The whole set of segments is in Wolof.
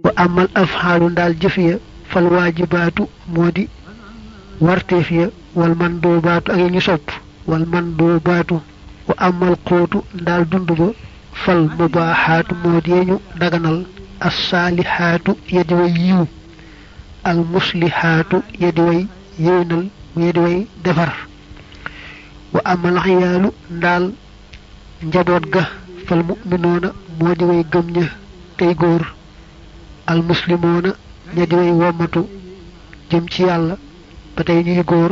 wa amal afxaalu ndaal jëf ya fal waajibaatu moo di warteef ya wal mandoobaatu ak ya ñu sopp wal mandoobaatu wa amal xóotu ndaal dund ba fal mubaaxaatu moo di ñu daganal assaalihaatu yedi way yiw al muslihaatu yedi way yéwénal mu yedi way defar wa amal xiyaalu ndaal njaboot ga fal mu'minoona moo di way gëm ña tey góor al muslimoona ña di way wommatu jëm ci yàlla ba tey ñuy góor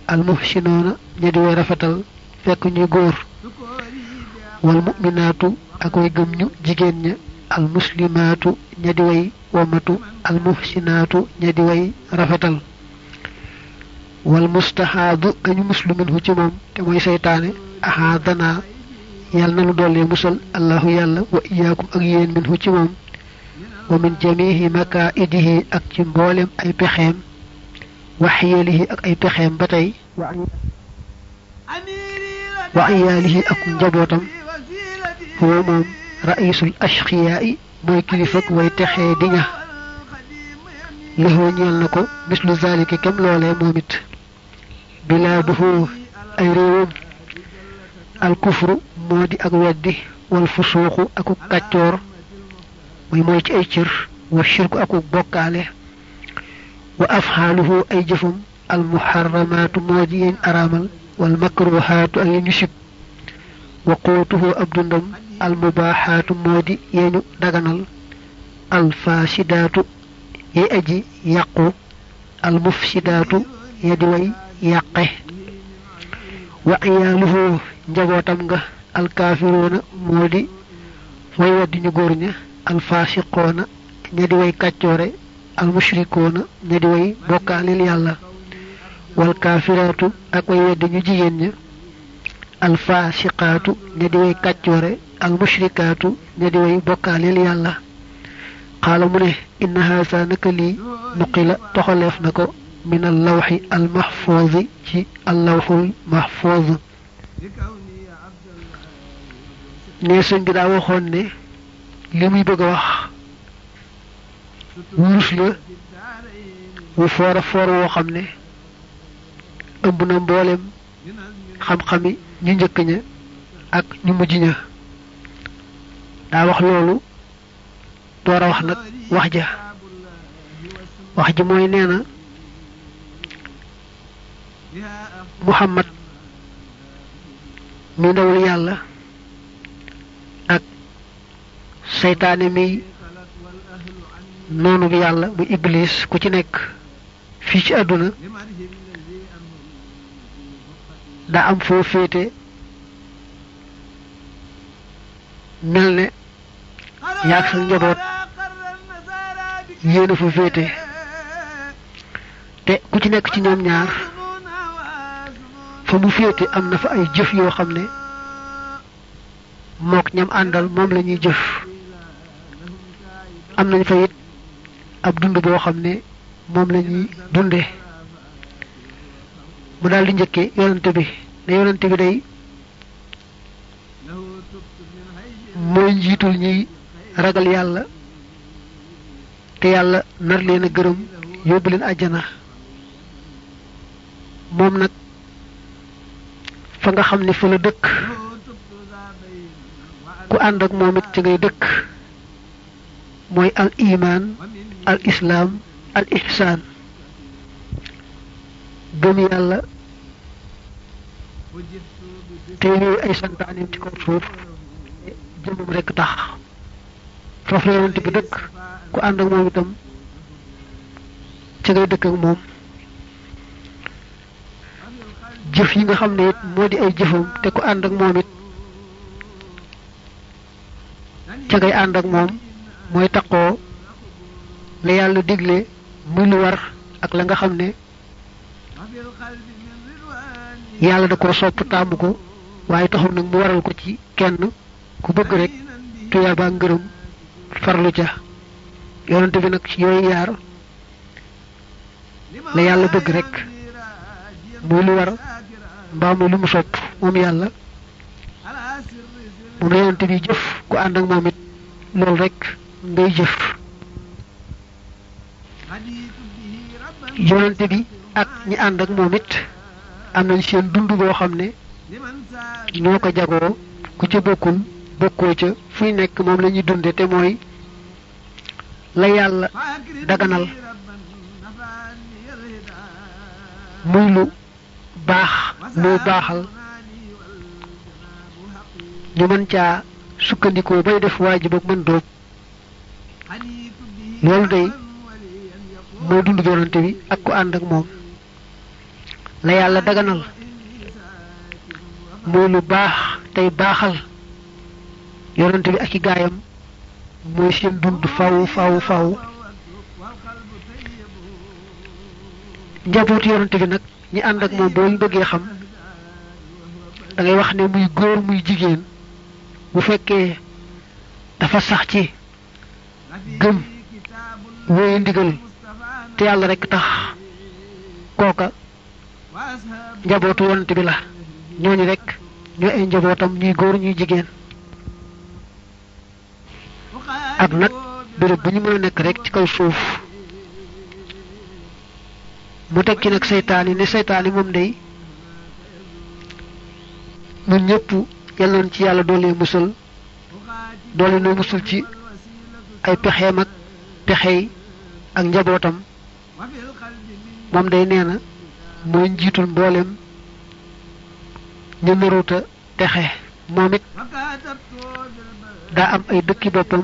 al muhsinoona ña di way rafetal fekk ñuy góor wal mu'minaatu ak way gëm ñu jigéen ña al muslimaatu ña di way wommatu al muhsinaatu ña di way rafetal wal mustahaadu kañu muslimin hu ci moom te mooy seytaane ahaadana yàlla na lu dollee musal allahu yàlla wa iyaakum ak yéen min hu ci moom wa min jamihi makaidihi ak ci mboolem ay pexeem wa xiyalihi ak ay pexeem ba tey wa iyaalihi ak njabootam huwa moom raisul ashqiyaai mooy kilifak way texee di ña lëxoo ñeel na ko mislu zalika kem loolee moom it bilaaduhu ay réewam alkufru moo di ak weddi wal fusuuxu akuk kàccoor mooy ci ay cër wa shirku akuk bokkaale wa afxaaluhu ay jëfam almuharramaatu moo di yeñ araamal wal makruhaatu ak yeñu sib wa quutuhu ab dundam almubaaxaatu moo di yeñu daganal alfaasidaatu yey aji yàqu almufsidaatu ya di way yàqe wa iyaaluhu njabootam nga alkaafiroona moo di way weddi ñu góor ña alfaasiqoona ña di way kàccoore almushrikoona ña di way bokkaalil yàlla wal kaafiraatu ak way weddi ñu jigéen ña alfaasiqaatu ña di way kàccoore almushrikaatu ña di way bokkaalil yàlla xaala mu ne inna haasa naka lii nuqila toxaleef na ko min al lawxi al mahfuuzi ci al lawxul mahfuuz ne sëñ bi daa waxoon ne li muy bëgg a wax wurus la wu foor a foor woo xam ne ëmb na mboolem xam-xami ñu njëkk ña ak ñu mujj ña daa wax loolu door a wax nag wax ji mooy nee na Muhammad mi ndawul yàlla ak seytaane mi noonu bi yàlla mu iblis ku ci nekk fii ci àdduna daa am foo féete mel ne yaag sa njaboot yéena fa féete te ku ci nekk ci ñoom ñaar fa mu féete am na fa ay jëf yoo xam ne mook ñam àndal moom la ñuy jëf am nañ fa it ab dund boo xam ne moom la ñuy dunde mu daal di njëkke yonante bi ne yonante bi day mooy njiitul ñiy ragal yàlla te yàlla nar leen a gërëm yóbbu leen àjjana moom nag fa nga xam ne fa la dëkk ku ànd ak moom it ci ngay dëkk mooy al iman al islaam al ihsaan gëm yàlla te yooyu ay santaaneem ci kaw suuf jëmmam rekk tax foofu la yonent bi dëkk ku ànd ak moom itam ci ngay dëkk ak moom jëf yi nga xam ne it moo di ay jëfam te ku ànd ak moom it ca ngay ànd ak moom mooy taqoo la yàlla digle muy lu war ak la nga xam ne yàlla da ko sopp taamu ko waaye taxul nag mu waral ko ci kenn ku bëgg rek tuyaaba ngërëm farlu ca yonent bi nag ci yooyu yaar la yàlla bëgg rek muy lu war mbaa muy lu mu sopp moom yàlla moom la yonent bi jëf ku ànd ak moom it loolu rek ngay jëf yonante bi ak ñi ànd ak moom it am nañ seen dund boo xam ne ñoo ko jagoo ku ca bokkul bokkoo ca fuy nekk moom la ñuy dunde te mooy la yàlla daganal muy lu baax luy baaxal ñu mën caa sukkandikoo bay def waajib ak mën dóob loolu day mooy dund yonante bi ak ku ànd ak moom la yàlla daganal muy lu baax tey baaxal yonante bi ak i gaayam mooy seen dund faw njaboot yonante bi nag ñi ànd ak moom boo ñu bëggee xam da ngay wax ne muy góor muy jigéen bu fekkee dafa sax ci gëm wéye ndigal te yàlla rek tax kooka njabootu yonante bi la ñooñu rek ñooy ay njabootam ñuy góor ñuy jigéen ak nag béréb bu ñu mën a nekk rek ci kaw suuf mu tekki nag seytaane ne seytaane moom day ñun ñëpp yàlla nañ ci yàlla doole musal doole noo musul ci ay pexeem ak pexey ak njabootam moom day nee na mooy njiitul mboolem ñu naruta texe moom it daa am ay dëkki boppam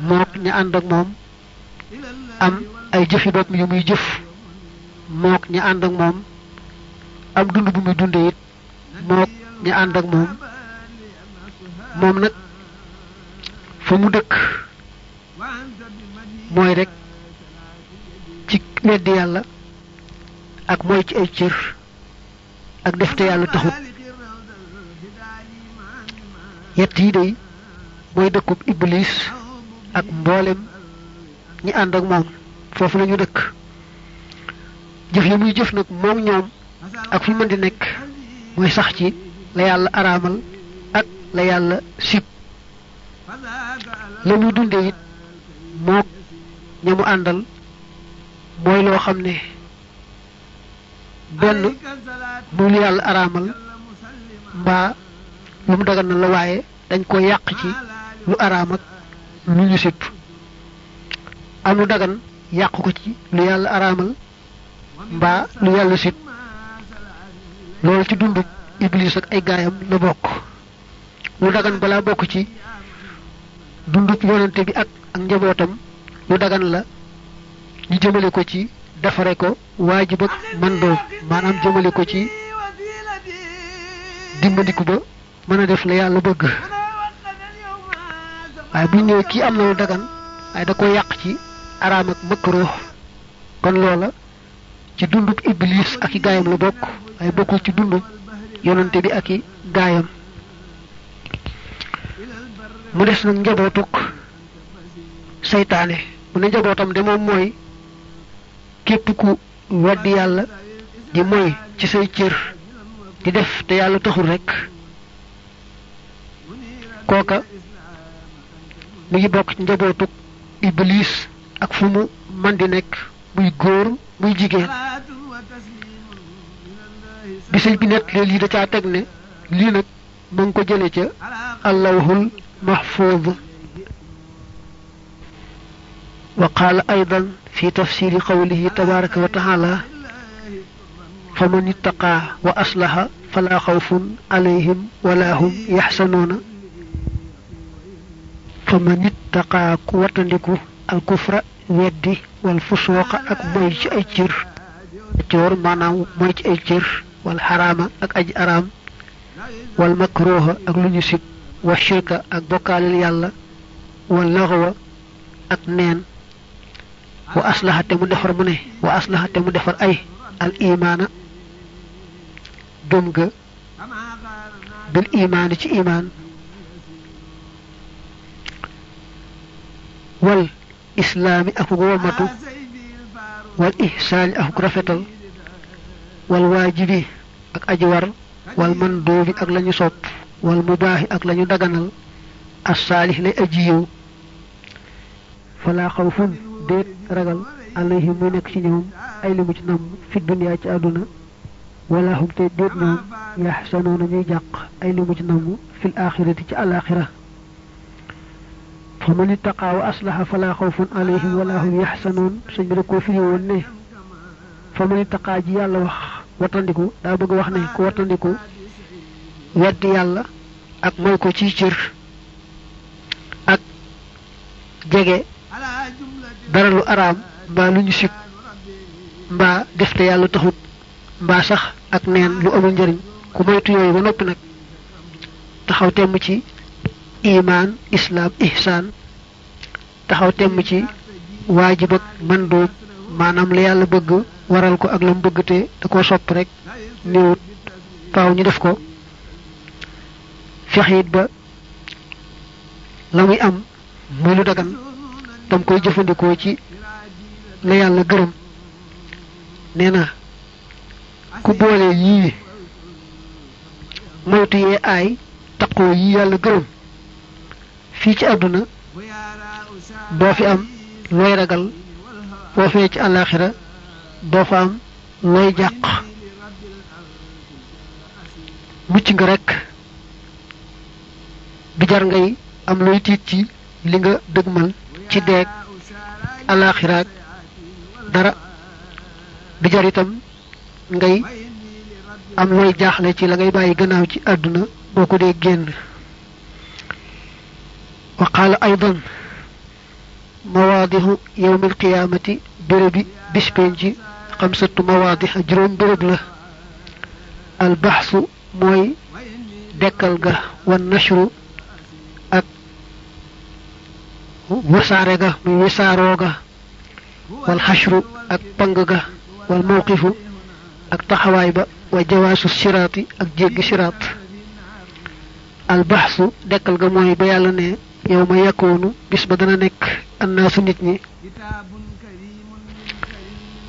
mook ña ànd ak moom am ay jëfi bopp yu muy jëf mook ña ànd ak moom am dund bu muy dunde it mook ña ànd ak moom moom nag fa mu dëkk mooy rek ci weddi yàlla ak mooy ci ay cër ak def te yàlla taxut yett yi day mooy dëkkub iblis ak mboolem ñi ànd ak moom foofu la ñu dëkk jëf yi muy jëf nag moom ñoom ak fu mën di nekk mooy sax ci la yàlla araamal ak la yàlla sib la muy dunde it mook ña mu àndal mooy loo xam ne benn muy lu yàlla araamal mbaa lu mu dagan na la waaye dañ ko yàq ci lu araam ak lu ñu sib am lu dagan yàq ko ci lu yàlla araamal mbaa lu yàlla sib loolu ci dundu iblis ak ay gaayam la bokk lu dagan balaa bokk ci dundu yonante bi ak njabootam lu dagan la ñu jëmale ko ci defare ko waajib ak mandoo maanaam jëmale ko ci dimbandiku ba mën a def la yàlla bëgg waaye bu ñëwee kii am na lu dagan waaye da ko yàq ci araam ak makruh kon loola ci dundub iblis ak i gaayam la bokk waaye bokkul ci dundub yonante bi ak i gaayam mu des nag njabootuk seytaane mu ne njabootam de moom mooy képp ku weddi yàlla di moy ci say cër di def te yàlla taxul rek kooka mi ngi bokk ci njabootuk iblis ak fu mu man di nekk muy góor muy jigéen bi sëñ bi nett lii da caa teg ne lii nag ma ngi ko jële ca allahul mahfuz wa qaala aydan fi tafsiri qawlihi tabaraka wa taala faman ittaqa wa aslaha fala xawfun alayhim wala hum yaxsanuuna faman ittaqa ku wattandiku al kufra weddi wal fusuuqa ak moy ci ay cër coor maanaam moy ci ay cër wal xaraama ak aj araam wal makruha ak lu ñu sib wa shirka ak bokkaalil yàlla wal laxwa ak neen wa aslaha te mu defar mu ne wa aslaha te mu defar ay al imaana gëm ga bil imaani ci imaan wal islaami akuk womatu wal ihsaani akuk rafetal wal waajibi ak aji war wal mandoobi ak lañu sopp wal mubaahi ak lañu daganal as-salih lay ajiyu fala khawfun det ragal alayhim mu nek ci ñoom ay limu ci nam fi dunya ci aduna wala hum te det ñoom yahsanuna ñuy jaq ay limu ci nam fil akhirati ci al-akhirah faman ittaqa wa aslaha fala khawfun alayhim wala hum yahsanun señ bi ko fi won ne faman ittaqa ji yalla wax watandiku da bëgg wax ne ko watandiku weddi yalla ak moy ko ci ciir ak jege dara lu aram ba luñu sip mba defte yalla taxut mba sax ak neen lu amul njariñ ku moytu yoy ba nopi nak taxaw tem ci iman islam ihsan taxaw tem ci wajib ak mandub manam la yalla bëgg waral ko ak lam bëgg te da ko sopp rek niwut faaw ñu def ko fexit ba lamuy am muy lu dagan tam koy jëfëndiko ci la yalla gërëm neena ku boole yi moytu ye ay takko yi yalla gërëm fi ci aduna do fi am loy ragal bo fe ci alakhirah do fa am loy jaq mucc nga rek du jar ngay am loy tiit ci li nga deugmal ci deek alakhirah dara du jar itam ngay am loy jaxlé ci la ngay bayyi gannaaw ci aduna boko dé genn wa qala aidan مواضح يوم القيامة بربي بسبنجي 5 مواضح جروم برب لا البحث موي دكالغا والنشر اك وسارغا مي وساروغا والحشر اك بانغا والموقف اك تخوايبا وجواس الصراط اك جيغ صراط البحث دكالغا موي با يالا ne يوم يكون بس بدنا نك الناس نيت ني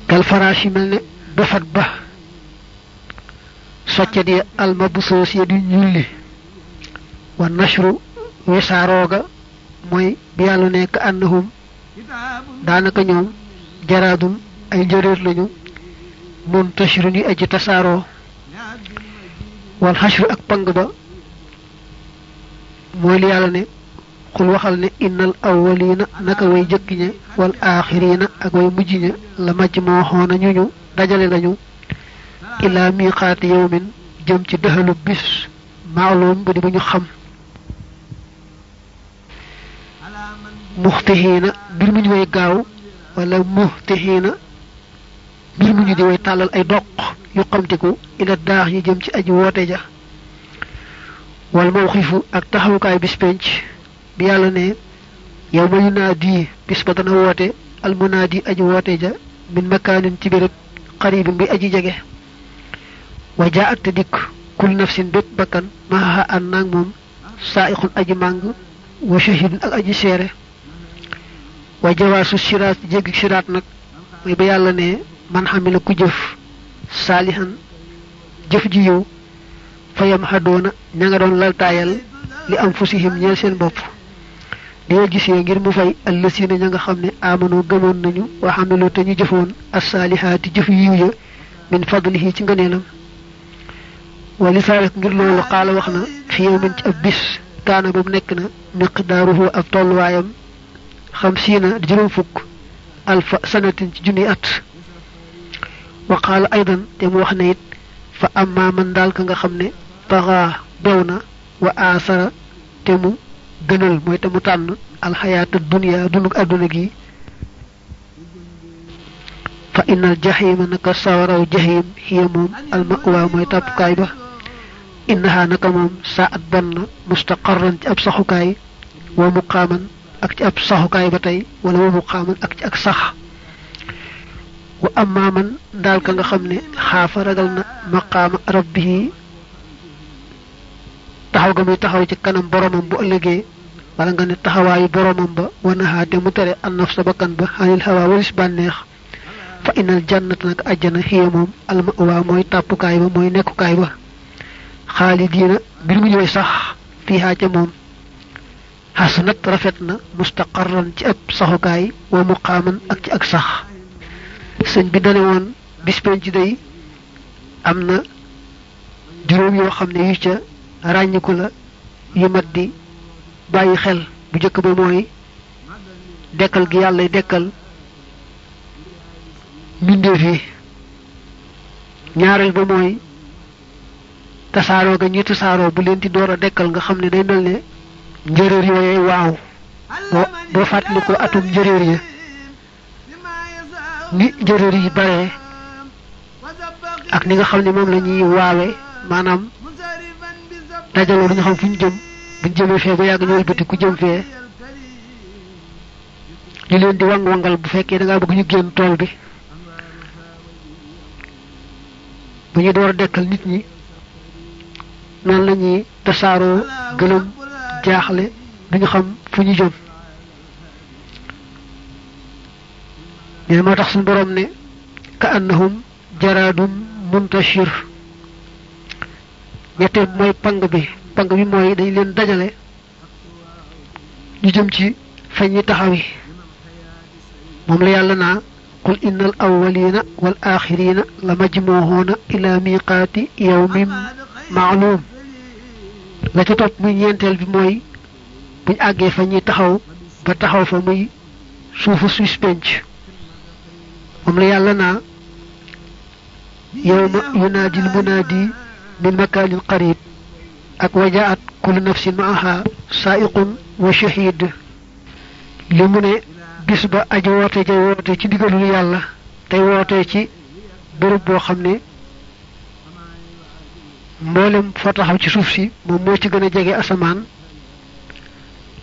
كال فراشي ملني بفات با سوتيدي المبسوس يدي نيولي والنشر وساروغا موي بيالو نيك انهم دانكا ñoom jaradum ay jëreer lañu muntashiruni aji tasaro wal hashr ak pang ba moy li yalla ne قل وخال ان الاولين نك way jëk ñe wal akhirina ak way mujj ñe la majmuhuna ñu dajale lañu ila miqat yawmin jëm ci dehlu bis ma'lum bu di bu ñu xam muhtihina bir mu ñu way gaaw wala muhtihina bir mu ñu di way talal ay doq yu xamtiku ila daax yi jëm ci aji wote ja wal mawqifu ak taxawukay bis pench bi yalla ne yow ma yunadi bis ba dana wote al munadi aji wote ja min makanin ci birab qarib bi aji jege wa ja'at dik kul nafsin bet bakan ma ha annak mom sa'iqun aji mang wa shahidun ak aji sere wa jawasu sirat jegi sirat nak moy ba yalla ne man hamila ku jëf salihan jëf ji yow fayam hadona ñanga don laltayal li am fusihim ñeel seen bop diwa gisee ngir mu fay allasina ñanga xamne amanu gëmon nañu wa hamilu te ñu jëfoon as-salihati jëf yiw ya min fadlihi ci ngëneelam wa li salik ngir loolu qala waxna fi yawmin ci abis kana bu nekk na miqdaruhu ak tolluwayam 50 juroom fukk alf sanatin ci junni at wa qala aidan te mu waxna it fa amma man dal ka nga xamne taga dawna wa asara te mu gënal moy tamu tan al hayatu dunya dunuk aduna gi fa innal jahima naka sawaraw jahim hiya mom al ma'wa moy tapkay ba innaha naka mom sa'at ban mustaqarran ci ab saxukay wa muqaman ak ci ab saxukay batay wala wa muqaman ak ci ak sax wa amma man dal ka nga xamne xafa ragal na maqama rabbihi taxaw ga muy taxaw ci kanam boromam bu ëllëgé wala nga ne taxawaayu boromam ba wanaha te mu tere an nafsa bakkan ba hanil hawa walis banex fa inal jannata nak aljana hiya mom al ma'wa moy tapukaay ba moy nekkukaay ba khalidina bir mu ñoy sax fiha ca mom hasunat rafetna mustaqarran ci ab saxukaay wa muqaman ak ci ak sax sëñ bi dane woon bis penc day amna juróom yoo xam ne yu ca ràññiku la yu mat di bàyyi xel bu jëkk ba mooy dekkal gi yàlla dekkal mbindeef yi ñaareel ba mooy tasaaroo ga ñuy tasaaroo bu leen di door a dekkal nga xam ne day mel ne njëréer yooyee waaw boo fàttali ko atum njëréer ya ni njëréer yi bare ak ni nga xam ne moom la ñuy waawe maanaam dajaloo duñu xam fu ñu jëm buñ jëmee fee ba yàgg ñu wëlbati ku jëm fee ñu leen di wang-wangal bu fekkee da ngaa bëgg ñu génn tool bi bu ñu door a dekkal nit ñi noonu la ñuy tasaaroo gëlëm jaaxle duñu xam fu ñu jëm ne moo tax suñu borom ne ka annahum jaraadum muntashir ñetteel mooy pang bi mooy dañ leen dajale ñu jëm ci fañ ñi taxawi moom la yàlla naa qul innal awwalina wal axirina la majmuhuna ila miqaati yawmin ma'lum la ci topp muy ñeenteel bi mooy buñ àggee fa ñuy taxaw ba taxaw fa muy suufu Suisse penc moom la yàlla naa yawma yunaadil munaadi min makaanin qarib ak wajaat kullu nafsin maaha saa'iqun wa shahid li mu ne bis ba aji woote ja woote ci ndigalul yàlla tey woote ci bërëb boo xam ne mboolem foo taxaw ci suuf si moom moo ci gën a jege asamaan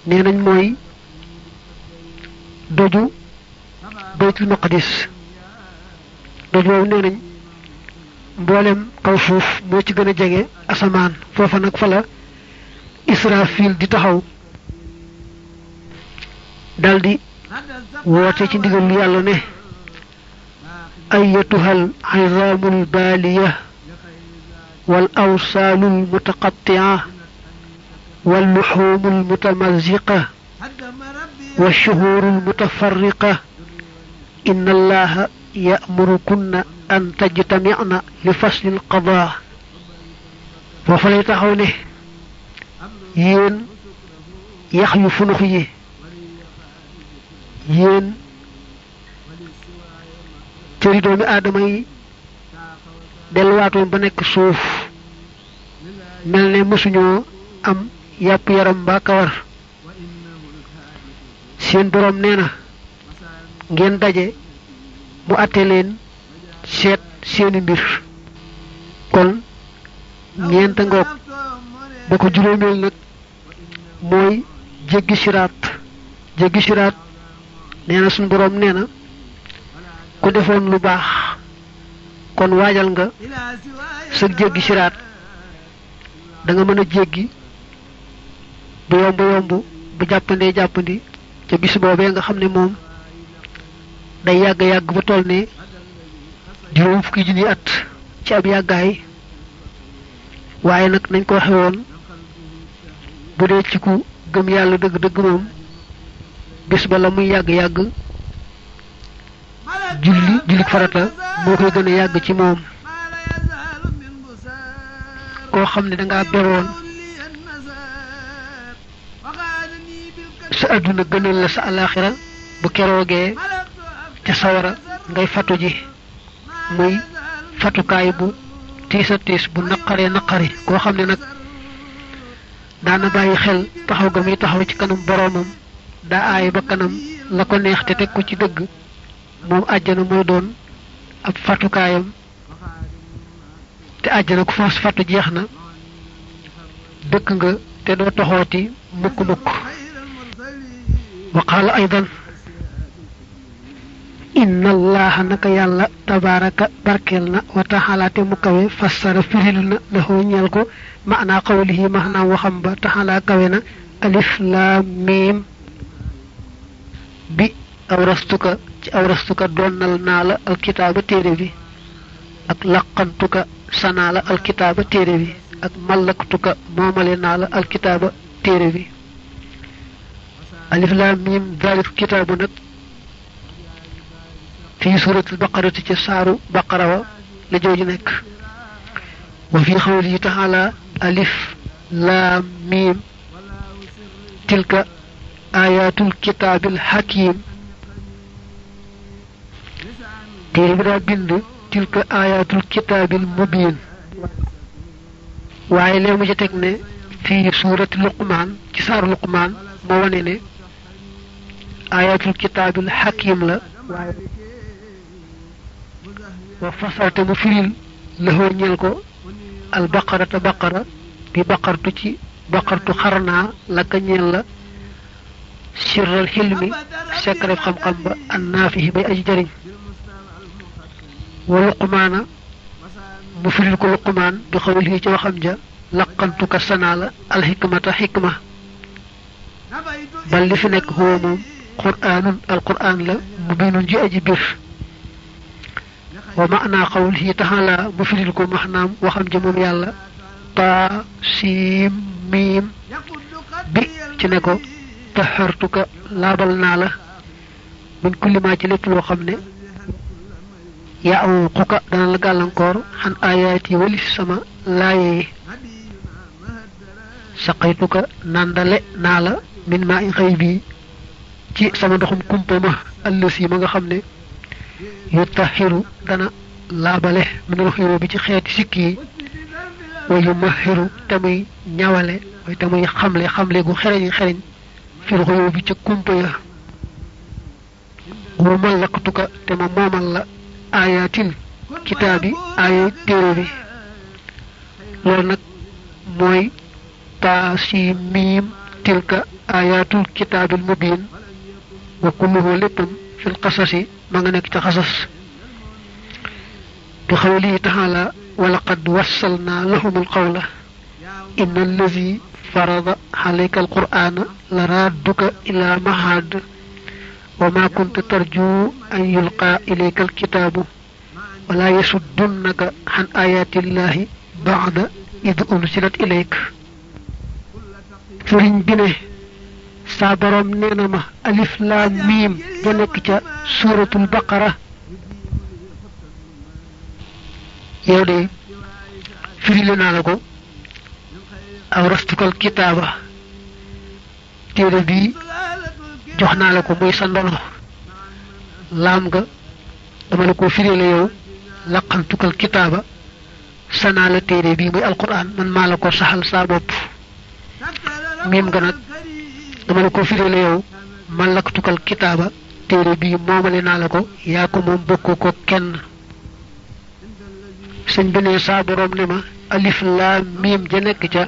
nee nañ mooy doju baytul maqdis doj woowu nee nañ mboolem kaw suuf moo ci gën a jege asamaan foofa nag fa la Israfil di taxaw daldi woote ci ndigal lu yàlla ne ayyatuhal izamul baaliya wal awsaalul mutaqatti'a wal luhumul mutamazziqa wash shuhurul mutafarriqa inna allaha ya'murukunna an tajtami'na li faslil qadaa foofa lay taxaw ne yéen yax yu funux yi yéen cëri doomi aadama yi delluwaatoon ba nekk suuf mel ne mësuñoo am yàpp yaram mbaa kawar seen boroom nee na ngeen daje mu àtte leen seet seeni mbir kon ñeenta ngoog ba ko juróomeel nag mooy jéggi siraat nee na suñu boroom nee na ku defoon lu baax kon waajal nga sa jéggi siraat da nga mën a jéggi bu yomb bu jàppandi ca bis boobee nga xam ne moom day yàgg ba toll ne juróom fukki junni at ci ab yàggaay waaye nag nañ ko waxe woon bu dee ci ku gëm yàlla dëgg moom bis ba la muy yàgg julli farata moo koy gën a yàgg ci moom koo xam ne dangaa beroon sa adduna gënal la sa alaxira bu keroogee ca sawara ngay fatu ji muy fatukaay bu tiis bu naqari koo xam ne nag daana bàyyi xel taxaw ga muy taxaw ci kanam boroomam daa aay ba kanam la ko neex te teg ko ci dëgg moom àjjana mooy doon ab fatukaayam te àjjana ku faas fatu jeex na dëkk nga te doo toxooti mukk wa qaala aydan inna allaha naka yàlla tabaraka barkeel na wa taxala te mu kawe fassara firil na laxoo ñeel ko maanaa qawlihi maanaam waxam ba taxala kawe na alif laam miim bi awrastuka donnal naa la alkitaaba téere bi ak laqantuka sanaa la alkitaaba téere bi ak mallaktuka moomale naa la alkitaaba téere bi alif lam mim dalik kitaabu nag fi suratul baqarati ci saaru baqara wa la jooju nekk wa fi xawlihi taala alif lam mim tilka ayatul kitaabil hakim téere bi daa bind tilka ayatul kitaabil mubin waaye lee mu ci teg ne fii suurati luqmaan ci saaru luqmaan moo wane ne ayatul kitaabil hakim la waaye wa fasalte mu firil lëxoo ñeel ko al baqarata baqara bi baqartu ci baqartu xarnaa la ka ñeel la sirral xilmi sekkareb xam-xam ba an naafihi bay aji jariñ wa luqmaana mu firil ko luqmaan bi xawul yi ci waxam ja laqantuka sanaa la alxikmata xikma bal li fi nekk huwa moom quraanun alquraan la mubinun ji aji bir wa maanaa xawul yi taxala mu firil ko maxnaam waxam ja moom yàlla taa siim miim bi ci ne ko taxartuka laabal naa la min kulli maa ci lépp loo xam ne yaa aw xuka dana la gàllankoor xan ayaat yi walis sama laaye yi saqaytuka nandale naa la min maa i xëy bii ci sama ndoxum kumpa ma ëllës yi ma nga xam ne yu taxiru dana laabale minal xiro bi ci xeeti sikk yi wa yu maxiru te muy ñawale way te muy xamle gu xereñ fil xiro bi ca kumpa ya wa mallaqtuka te ma moomal la ayatil kitaabi aaya téere bi loolu nag mooy taasi miim tilka ayatul kitaabil mubin wa kulluhu léppam fil qasasi ma nga nekk ca xasas bi xawlihi taala wa laqad wassalna lahumul qawla inna allazi farada alayka alqur'ana la radduka ila mahad wa ma kunta tarju an yulqa ilayka alkitabu wala yasuddunaka an ayatillahi ba'da id unsilat ilayk sëriñ bi ne saa boroom nee na ma alif laam miim ja nekk ca suuratul baqara yow de firile naa la ko aw rastukal kitaaba téere bii jox naa la ko muy sa ndono laam nga dama la ko firile yow laqantukal kitaaba sanaa la téere bii muy alquran man maa la ko saxal saa bopp miim nga nag dama la ko firile yow man laktukal kitaaba téere bii moomale naa la ko yaa ko moom bokkoo ko kenn sëñ bi ne saa boroom ne ma alif laam miim ja nekk ca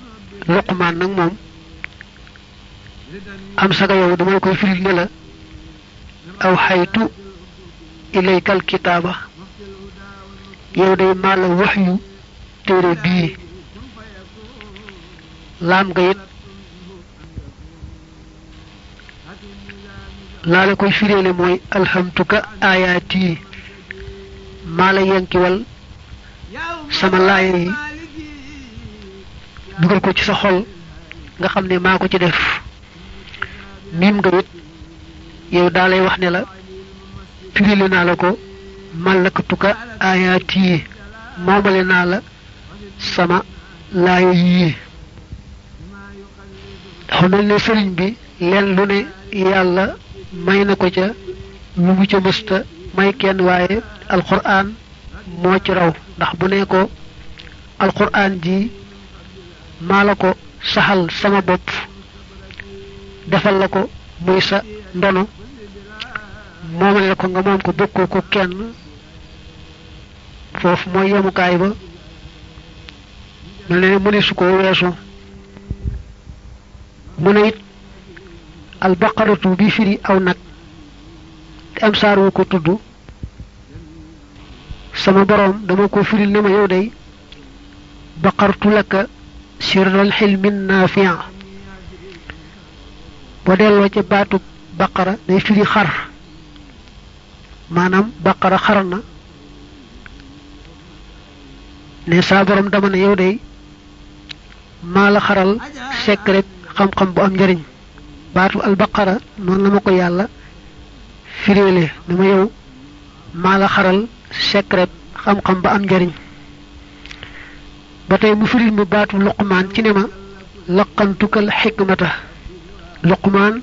luqmaan nag moom am saga yow dama la koy firil ne la aw xaytu ilaykal kitaaba yow day maa la waxyu téere bii laam nga it laa la koy firéele mooy alhamtuka ayaati maa la yenkiwal sama laaya yi dugal ko ci sa xol nga xam ne maa ko ci def miim nga it yow daa lay wax ne la firéele naa la ko malaktuka ayaati moomale naa la sama laaya yi dafa mel ne sëriñ bi leen lu ne yàlla may na ko ca lu mu ca mësta may kenn waaye alquran moo ci raw ndax bu ne ko alquran ji maa la ko saxal sama bopp defal la ko muy sa ndono moomale la ko nga moom ko bokkoo ko kenn foofu mooy yemukaay ba mel ne mu ne su ko weesu mu ne it albaqaratu bi firi aw nag te am saar wu ko tudd sama boroom dama ko firil ne ma yow day baqartu laka sirral xilmin naafi'a boo delloo ca baatu baqara day firi xar maanaam baqara xar na ne saa boroom dama ne yow day maa la xaral secret xam-xam bu am njariñ baatu albaqara noonu la ma ko yàlla firéele dama yow maa la xaral secret xam-xam ba am njariñ ba tey mu firil mu baatu luqmaan ci ne ma laqantukal xikmata luqmaan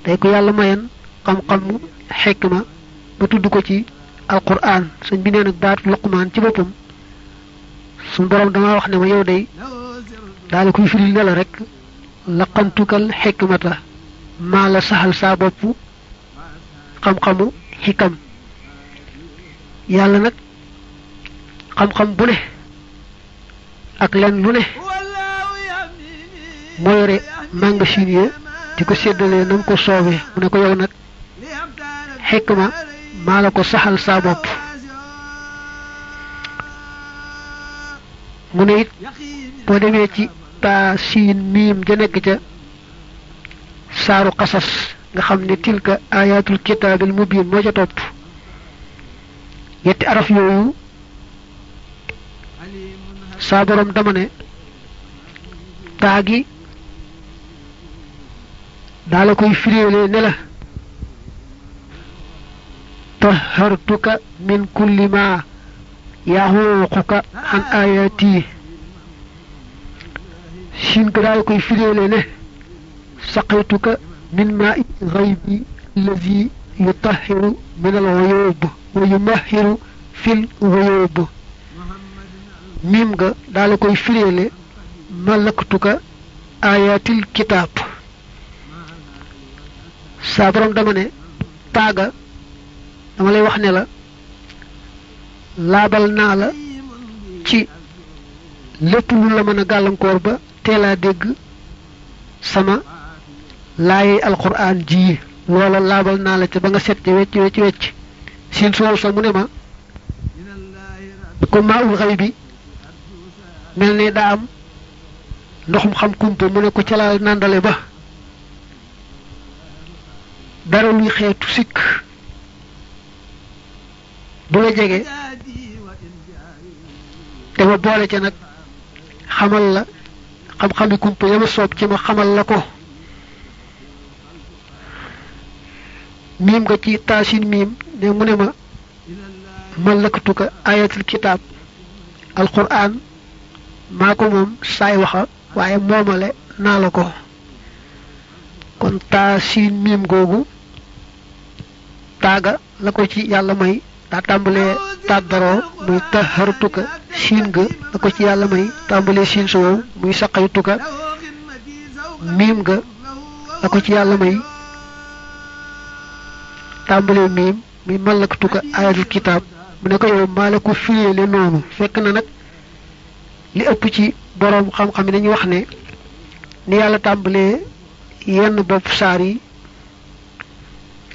day ko yàlla mayen xam-xamu xikma ba tudd ko ci alquran sëñ bi nee nag baatu luqmaan ci boppam suñ borom dama wax ne ma yow day daal koy firil ne la rek laqantukal xikmata maa la saxal saa bopp xam-xamu xikam yàlla nag xam-xam bu ne ak len lu ne moo yore magasin ya di ko séddalee nam ko soobee mu ne ko yow nag xikma maa la ko saxal saa bopp mu ne it boo demee ci taa siin miim ja nekk ca saaru xasas nga xam ne tilka ayatul kitaabil mubiin moo ca topp yetti araf yooyu saa borom dama ne taa gi daa la koy firéele ne la tahartuka min kulli ma yaxuuquka an ayati siin ko daa la koy firéele ne saqaytuka min maa'i ghaybi allazi yutahiru min al-ghuyub wa yumahiru fil ghuyub miim nga daa la koy firéele malaktuka ayatil kitaab saa borom dama ne taaga dama lay wax ne la laabal naa la ci lépp lu la mën a gàllankoor ba teelaa dégg sama laaye alquran ji loola laabal naa la ca ba nga set ci wecc siin soow sa mu ne ma ko maa ul xay bi mel ne daa am ndoxum xam kumpa mu ne ko ca laa nàndale ba dara luy xeetu sikk du la jege te ma boole ca nag xamal la xam-xami kumpa yama soob ci ma xamal la ko miim nga ci taasin miim ne mu ne ma malaktuka ayatul kitaab alquran maa ko moom saay waxa waaye moomale naa la ko kon taasin miim googu taaga la ko ci yàlla may daa tàmbalee tàddaroo muy tahartuka siin ga la ko ci yàlla may tàmbalee siin soow muy saqaytuka miim ga la ko ci yàlla may tàmbalee miim muy malaktuka ayatul kitaab mu ne ko yow maa la ko firéele noonu fekk na nag li ëpp ci boroom xam-xam yi dañuy wax ne ni yàlla tàmbalee yenn bopp saar yi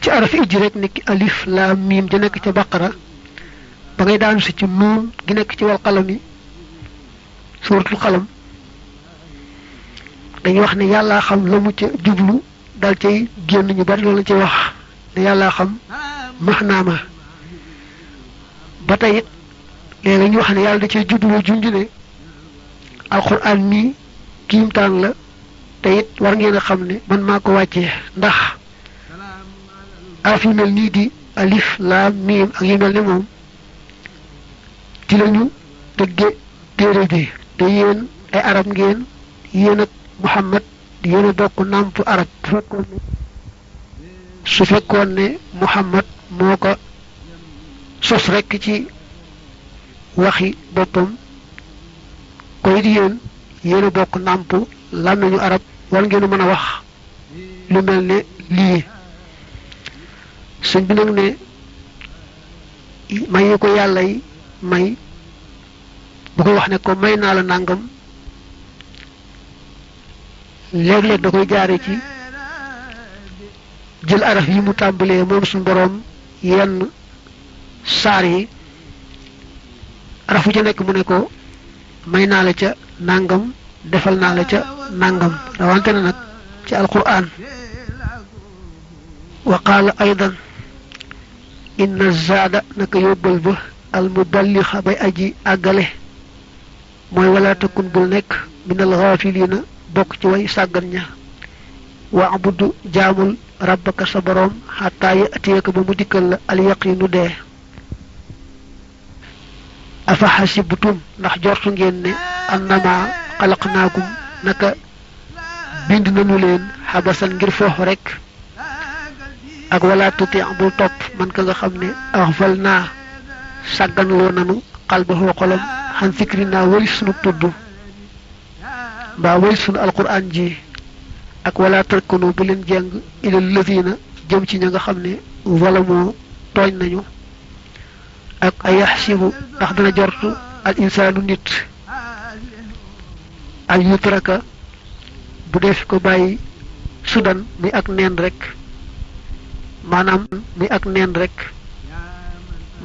ci arafi ijji rek nekk alif laam miim ja nekk ca baqara ba ngay daanu si ci nuun gi nekk ci wal qalam yi suuratul qalam dañuy wax ne yàllaa xam la mu ca jublu dal cay génn ñu bari loolu la ci wax ne yàllaa xam maxnaama ba tey it léegi ñu wax ne yàlla da cay jublu junj ne alquran mii kiimtaan la te it war ngeen a xam ne man maa ko wàccee ndax araf yu mel nii di alif laam miim ak yu mel ne moom ci lañu tëgge téere bi te yéen ay arab ngeen yéen ak Muhammad yéen a bokk nàmp arab su fekkoon ne Muhammad moo ko sos rekk ci waxi boppam koy di yéen a bokk nàmp lan nañu arab war ngeen a mën a wax lu mel ne lii sëñ bi nag ne may ko yàlla yi may bu koy wax ne ko may naa la nàngam léeg-léeg da koy jaare ci jël araf yi mu tàmbalee moom suñu boroom yenn saar yi arafu ca nekk mu ne ko may naa la ca nàngam defal naa la ca nàngam rawante na nag ci alquran wa qaala aydan inna zaada naka yóbbal ba al muballixa bay aji àggale mooy wala takun bul nekk minal gaafiliina bokk ci way sàggan ña wa'budu jaamul rabbaka sa borom hatta ya'tiyaka ba mu dikkal la al yaqinu dee afa hasibtum ndax jortu ngeen ne annama xalaqnaakum naka bind nañu leen xabasan ngir foox rek ak wala tuti bul topp man ka nga xam ne axfal naa sàgganloo nanu xalbaxoo xolam xan sikri naa wari sunu tudd mbaa wari sunu alquran ji ak wala tarkanu bu leen jàng ilal lazina jëm ci ña nga xam ne zalamoo tooñ nañu ak ay yaxsibu ndax dana jortu al insaanu nit al yutraka bu def ko bàyyi sudan mi ak neen rek maanaam mi ak neen rek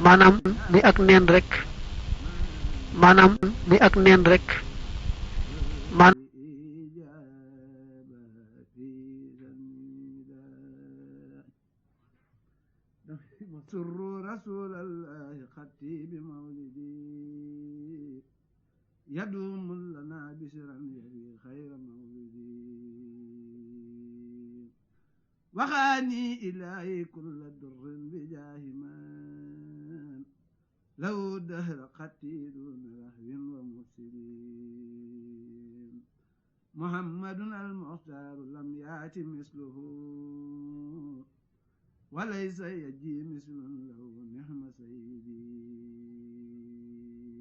maanaam mi ak neen rek maanaam mi ak neen rek man سر رسول الله خطي بمولدي يدوم لنا بشرا يبي خير مولدي وخاني إلهي كل در بجاه من لو دهر خطي دون رهو ومفسدين محمد المختار لم يأت مثله وليس يجي مثل له نعم سيدي